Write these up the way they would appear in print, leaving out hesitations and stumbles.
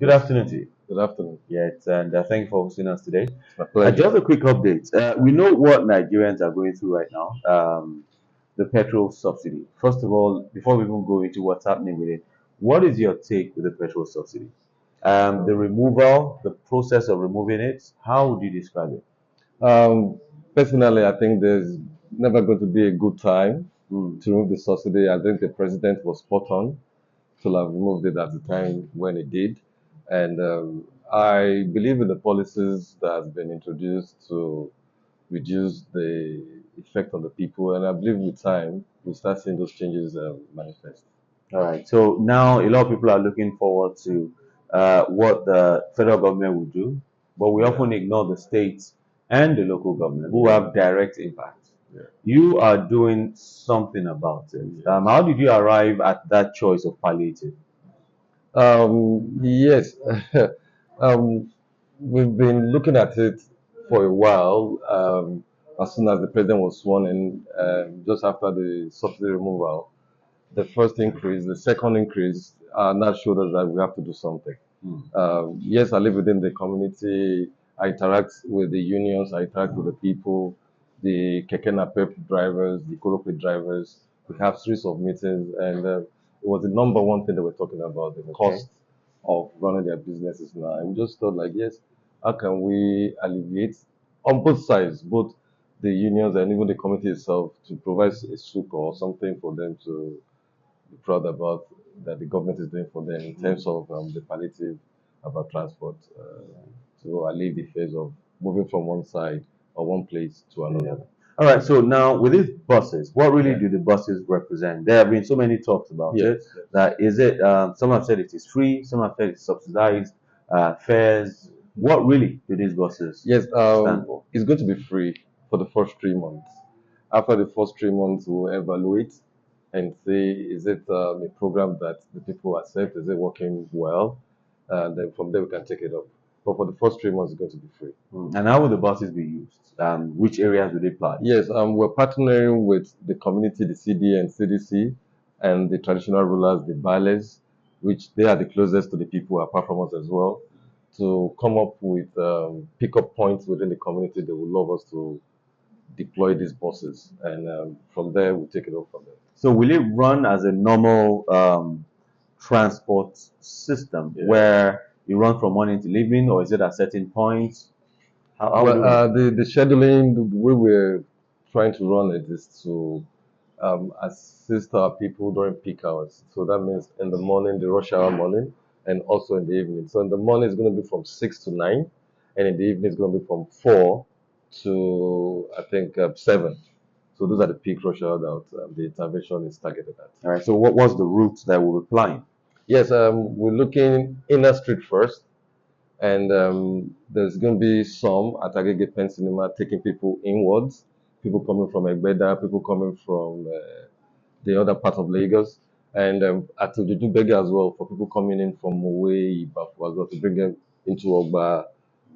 Good afternoon to you. Good afternoon. Yes, and thank you for hosting us today. My pleasure. Just a quick update. We know what Nigerians are going through right now. The petrol subsidy. First of all, before we even go into what's happening with it, what is your take with the petrol subsidy? The removal, the process of removing it. How would you describe it? Um, Personally, I think there's never going to be a good time Hmm. to remove the subsidy. I think the president was spot on to have removed it at the time when he did. And I believe in the policies that has been introduced to reduce the effect on the people. And I believe with time, we'll start seeing those changes manifest. All right. So now a lot of people are looking forward to what the federal government will do, but we Yeah. often ignore the states and the local government who Yeah. have direct impact. Yeah. You are doing something about it. Yes. How did you arrive at that choice of palliative? Yes. um, we've been looking at it for a while. As soon as the president was sworn in, just after the subsidy removal, the first increase, the second increase, now showed us that we have to do something. Hmm. Yes, I live within the community. I interact with the unions. I interact with the people, the keke napep drivers, the korope drivers. We have series of meetings, and it was the number one thing that we're talking about: the cost of running their businesses now. And we just thought, like, yes, how can we alleviate on both sides, both the unions and even the community itself, to provide a succour or something for them to be proud about that the government is doing for them in terms of the palliative about transport to allay the phase of moving from one side or one place to another. All right. So now with these buses, what really Yeah. do the buses represent? There have been so many talks about it. Yes. Yes. That is it. Some have said it is free. Some have said it's subsidized fares. What really do these buses Yes, stand for? it's going to be free for the first 3 months. After the first 3 months, we'll evaluate and see is it a program that the people accept, is it working well, and then from there we can take it up. But for the first 3 months, it's going to be free. And how will the buses be used? Which areas will they apply? Yes, we're partnering with the community, the C.D.A and C.D.C, and the traditional rulers, the Bales, which they are the closest to the people apart from us as well, to come up with pickup points within the community. They would love us to deploy these buses, and from there we take it up from there. So will it run as a normal transport system Yeah. where you run from morning to evening, or is it at certain points? How will Well, it work? the scheduling, the way we're trying to run it is to assist our people during peak hours. So that means in the morning, the rush hour morning, and also in the evening. So in the morning, it's going to be from 6 to 9, and in the evening, it's going to be from 4 to, I think, 7. So those are the peak rush hour that the intervention is targeted at. All right. So what was the route that we're applying? Yes, we're looking inner street first, and there's going to be some at Agege Pen Cinema taking people inwards, people coming from Egbeda, people coming from the other part of Lagos, and at Ojodu Bega as well for people coming in from Mowe, Ibafu as well to bring them into Ogba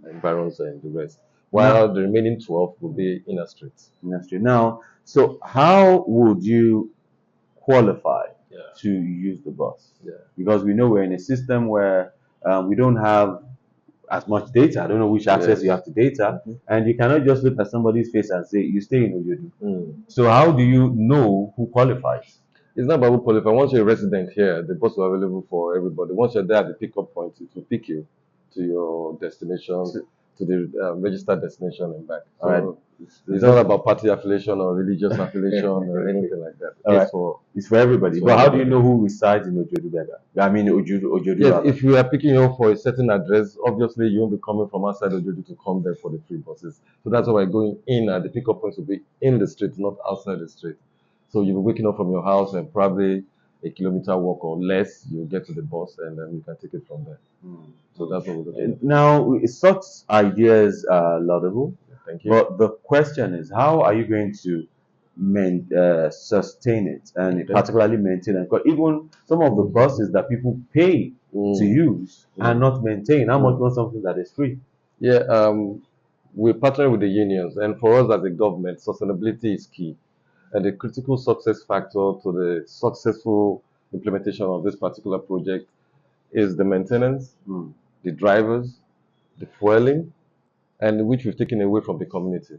environs and the rest. While the remaining 12 will be inner streets. Industry. Now, so how would you qualify Yeah. to use the bus? Yeah. Because we know we're in a system where we don't have as much data. I don't know which access Yes. you have to data, Mhm. and you cannot just look at somebody's face and say you stay in Ojodu. Mm. So how do you know who qualifies? It's not about who qualify. Once you're a resident here, the bus will be available for everybody. Once you're there at the pickup point, it will pick you to your destination, to the registered destination and back. So All right. it's not about party affiliation or religious affiliation or anything like that. All right. It's for It's for everybody. it's for But how do you everybody. know who resides in Ojodu Bega? I mean Ojodu Yes, rather. if you are picking you up for a certain address, obviously you won't be coming from outside Ojodu to come there for the free buses. So that's why we're going in at the pickup points will be in the street, not outside the street. So you'll be waking up from your house and probably a kilometer walk or less, you'll get to the bus and then you can take it from there. So that's what we're looking at. Now, such ideas are laudable, Thank you. but the question is, how are you going to sustain it and particularly maintain it? Because even some of the buses that people pay to use are not maintained. How much more something that is free? Yeah, we're partnering with the unions, and for us as a government, sustainability is key. And the critical success factor to the successful implementation of this particular project is the maintenance, the drivers, the fueling, and which we've taken away from the community.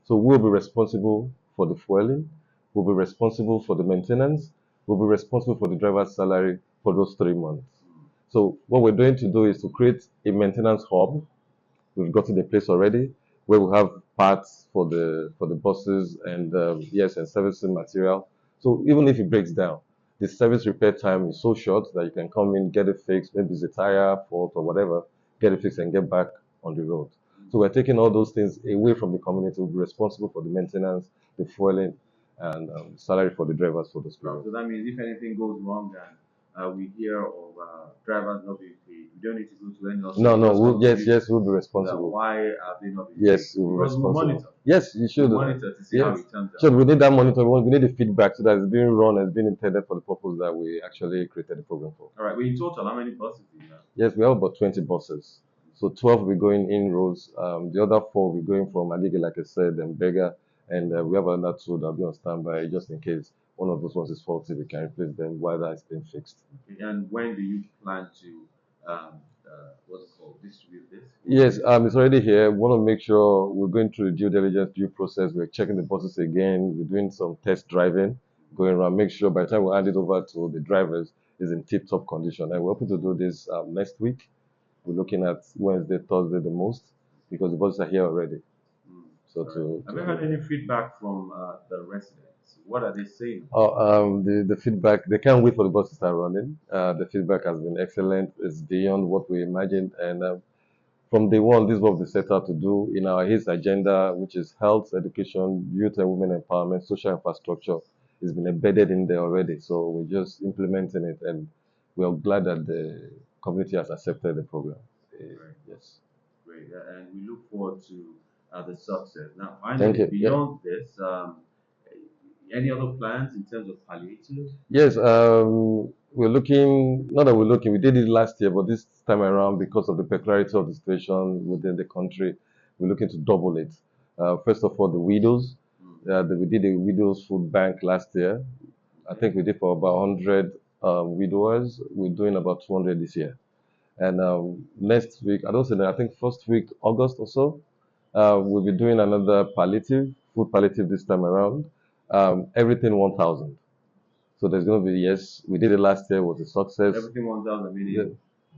So we'll be responsible for the fueling, we'll be responsible for the maintenance, we'll be responsible for the driver's salary for those 3 months. So what we're going to do is to create a maintenance hub. We've gotten the place already where we have parts for the buses and yes, and servicing material. So even if it breaks down, the service repair time is so short that you can come in, get it fixed, maybe it's a tire fault or whatever, get it fixed and get back on the road. So we're taking all those things away from the community. We'll be responsible for the maintenance, the fueling, and salary for the drivers for those people. So that means if anything goes wrong and we hear of drivers not being paid, we don't need to go to any hospital. No, yes, we'll be responsible. Why have they not been Yes, paid? we'll be Because we responsible. monitor. Yes, you should. We monitor to see how it turns out. Sure, we need that monitor. We need the feedback so that it's being run and it's being intended for the purpose that we actually created the program for. All right. Well, in total, how many buses do you have? Yes, we have about 20 buses. So 12 will be going in roads. The other 4 will be going from Agege, like I said, and Bega. And we have another 2 that will be on standby just in case one of those ones is faulty. We can replace them while that is being fixed. Okay. And when do you plan to, what's it called, distribute this? Yes, it's already here. We want to make sure we're going through the due diligence due process. We're checking the buses again. We're doing some test driving, going around, make sure by the time we hand it over to the drivers, it's in tip-top condition. And we're hoping to do this next week. We're looking at Wednesday, Thursday the most, because the buses are here already. So have you had any feedback from the residents? What are they saying? The feedback, they can't wait for the bus to start running. The feedback has been excellent. It's beyond what we imagined. And from day one, this is what we set out to do in our HIS agenda, which is health, education, youth and women empowerment, social infrastructure. It's been embedded in there already. So we're just implementing it. And we're glad that the community has accepted the program. Yes. Great. And we look forward to the success. Now, Thank finally, you. beyond this, any other plans in terms of palliative? Yes, we're looking, not that we're looking, we did it last year, but this time around, because of the peculiarity of the situation within the country, we're looking to double it. First of all, the widows. We did a widows food bank last year. I think we did for about 100 widowers. We're doing about 200 this year. And next week, I don't say that, I think first week, August or so, we'll be doing another palliative, food palliative this time around. Everything 1,000. So there's going to be, yes, we did it last year, it was a success. Everything 1,000, meaning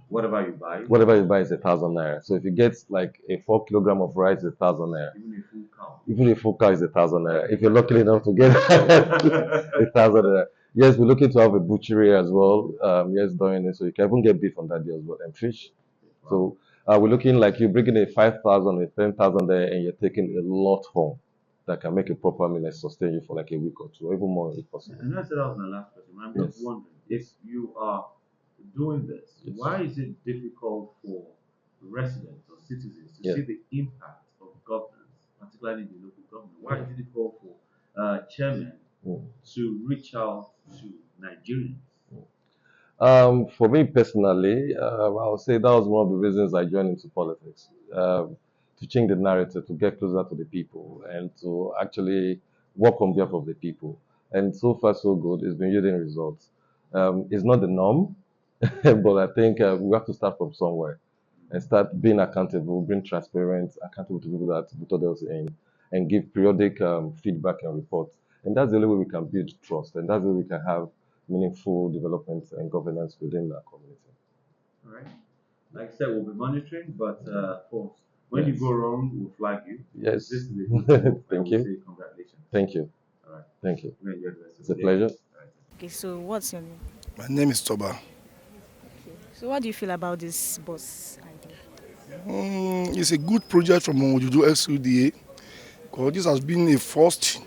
whatever you buy? Whatever you buy is 1,000 naira. So if you get like a 4 kilogram of rice, it's 1,000 naira. Even a full cow? Even a full cow is 1,000 naira. If you're lucky enough to get 1,000 naira. Yes, we're looking to have a butchery as well. Yes, during it. So you can even get beef on that day as well and fish. So we're looking like you're bringing a 5,000, a 10,000 there, and you're taking a lot home that can make a proper meal and sustain you for like a week or 2, or even more if possible. And I said that was my last question. I'm just wondering, if you are doing this, why is it difficult for residents or citizens to see the impact of governance, particularly the local government? Why is it difficult for chairmen to reach out to Nigerians? For me personally, I would say that was one of the reasons I joined into politics. To change the narrative, to get closer to the people, and to actually work on behalf of the people. And so far, so good. It's been yielding results. It's not the norm, but I think we have to start from somewhere and start being accountable, being transparent, accountable to people that voted us in, and give periodic feedback and reports. And that's the only way we can build trust, and that's the way we can have meaningful development and governance within our community. All right. Like I said, we'll be monitoring, but of course, when you go wrong, we'll flag you. Yes. This is a good move. Thank We'll you. say congratulations. Thank you. All right. Thank you. We'll enjoy the rest of It's the a day. pleasure. All right. Okay, so what's your name? My name is Toba. So what do you feel about this bus idea? It's a good project from Ojodu L.C.D.A. because this has been a first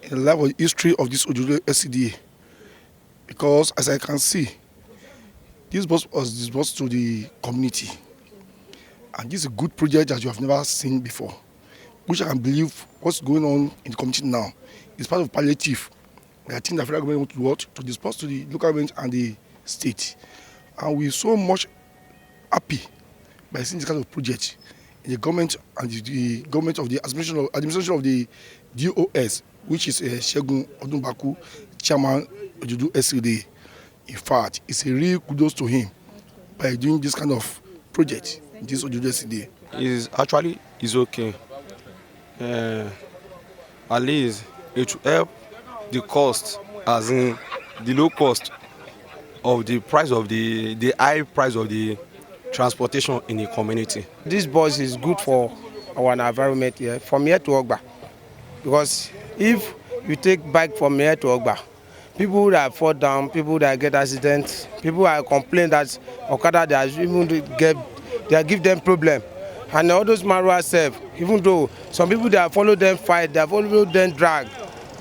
in the life of history of this Ojodu L.C.D.A. Because as I can see, this bus was disbursed to the community. And this is a good project that you have never seen before, which I can believe what's going on in the community now is part of palliative. I think the federal government wants to disperse to the local government and the state. And we're so much happy by seeing this kind of project in the government and the government of the administration of the DOS, which is Segun Hon.Odunmbaku, chairman of Ojodu L.C.D.A. In fact, it's a real kudos to him by doing this kind of project, this Ojodu L.C.D.A. Is okay. Uh, at least it will help the cost, as in the low cost of the price of the high price of the transportation in the community. This bus is good for our environment here, from here to Ogba. Because if you take bike from here to Ogba, people that fall down, people that get accidents, people are complain that Okada they give them problem. And all those Marua self, even though some people that follow them fight, they follow them drag.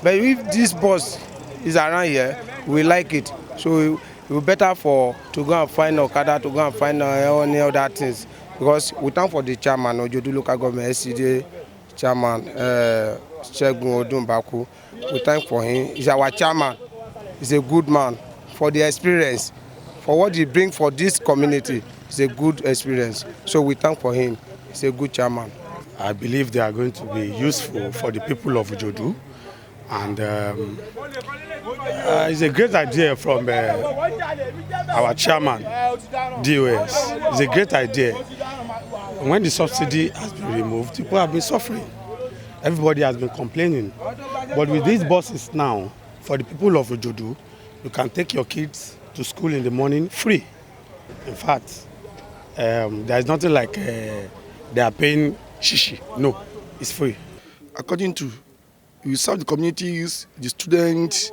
But if this bus is around here, we like it. So it will better to go and find Okada, to go and find any other things. Because we thank for the chairman, Ojodu local government, L.C.D.A. chairman, Segun Hon.Odunmbaku. We thank for him. He's our chairman. He's a good man. For the experience, for what he brings for this community, it's a good experience. So we thank for him. He's a good chairman. I believe they are going to be useful for the people of Ojodu. And it's a great idea from our chairman, DOS. It's a great idea. When the subsidy has been removed, people have been suffering. Everybody has been complaining. But with these buses now, for the people of Ojodu, you can take your kids to school in the morning free. In fact, there is nothing like they are paying shishi. No, it's free. According to, we serve the communities, the students,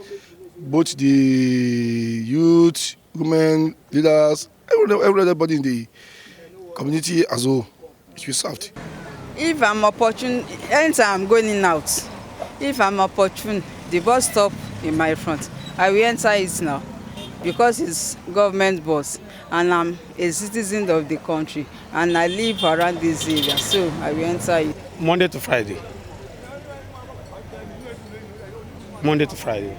both the youth, women, leaders, everybody in the community as well. We served. If I'm opportune, anytime I'm going in out, if I'm opportune, the bus stop in my front, I will enter it now because it's government bus and I'm a citizen of the country and I live around this area, so I will enter it. Monday to Friday. Monday to Friday.